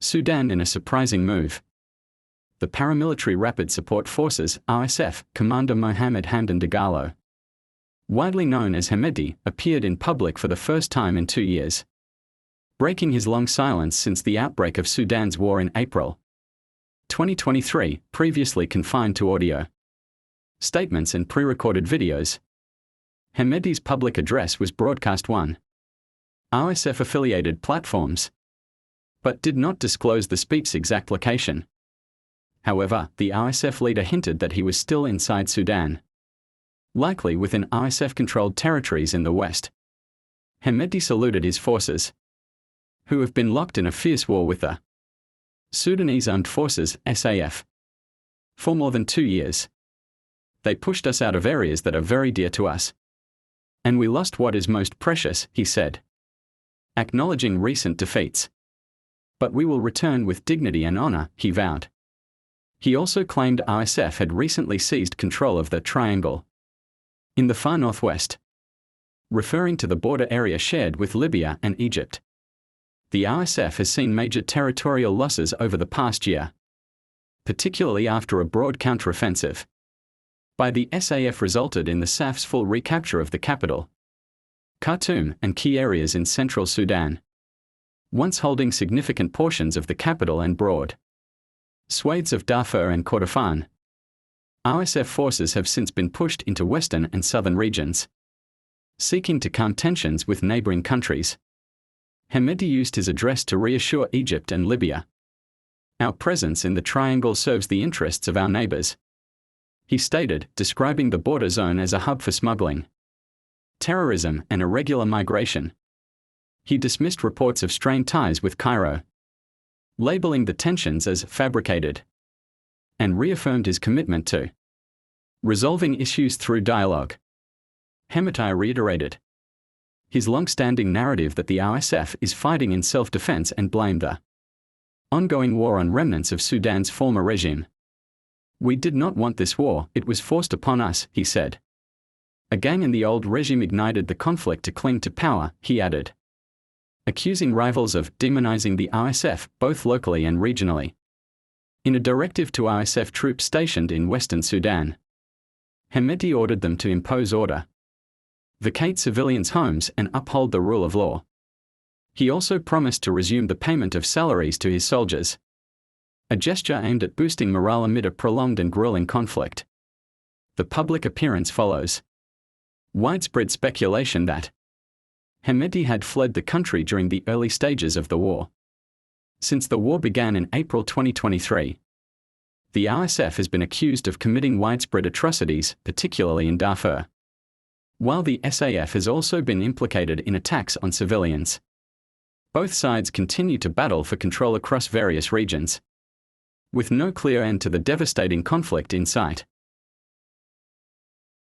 Sudan in a surprising move. The Paramilitary Rapid Support Forces (RSF) commander Mohamed Hamdan Dagalo, widely known as Hemedti, appeared in public for the first time in 2 years, breaking his long silence since the outbreak of Sudan's war in April 2023, previously confined to audio statements and pre-recorded videos. Hemedti's public address was broadcast on RSF-affiliated platforms, but did not disclose the speech's exact location. However, the RSF leader hinted that he was still inside Sudan, likely within RSF-controlled territories in the west. Hemedti saluted his forces, who have been locked in a fierce war with the Sudanese Armed Forces (SAF) for more than 2 years. They pushed us out of areas that are very dear to us, and we lost what is most precious, he said, acknowledging recent defeats. But we will return with dignity and honor, he vowed. He also claimed RSF had recently seized control of the triangle in the far northwest, referring to the border area shared with Libya and Egypt. The RSF has seen major territorial losses over the past year, particularly after a broad counteroffensive by the SAF resulted in the SAF's full recapture of the capital, Khartoum, and key areas in central Sudan, once holding significant portions of the capital and broad swathes of Darfur and Kordofan. RSF forces have since been pushed into western and southern regions, seeking to calm tensions with neighboring countries. Hemedti used his address to reassure Egypt and Libya. Our presence in the triangle serves the interests of our neighbors, he stated, describing the border zone as a hub for smuggling, terrorism, and irregular migration. He dismissed reports of strained ties with Cairo, labeling the tensions as fabricated, and reaffirmed his commitment to resolving issues through dialogue. Hemedti reiterated his long-standing narrative that the RSF is fighting in self-defense and blamed the ongoing war on remnants of Sudan's former regime. We did not want this war, it was forced upon us, he said. A gang in the old regime ignited the conflict to cling to power, he added, accusing rivals of demonizing the RSF, both locally and regionally. In a directive to RSF troops stationed in western Sudan, Hemedti ordered them to impose order, vacate civilians' homes, and uphold the rule of law. He also promised to resume the payment of salaries to his soldiers, a gesture aimed at boosting morale amid a prolonged and grueling conflict. The public appearance follows widespread speculation that Hemedti had fled the country during the early stages of the war. Since the war began in April 2023, the RSF has been accused of committing widespread atrocities, particularly in Darfur, while the SAF has also been implicated in attacks on civilians. Both sides continue to battle for control across various regions, with no clear end to the devastating conflict in sight.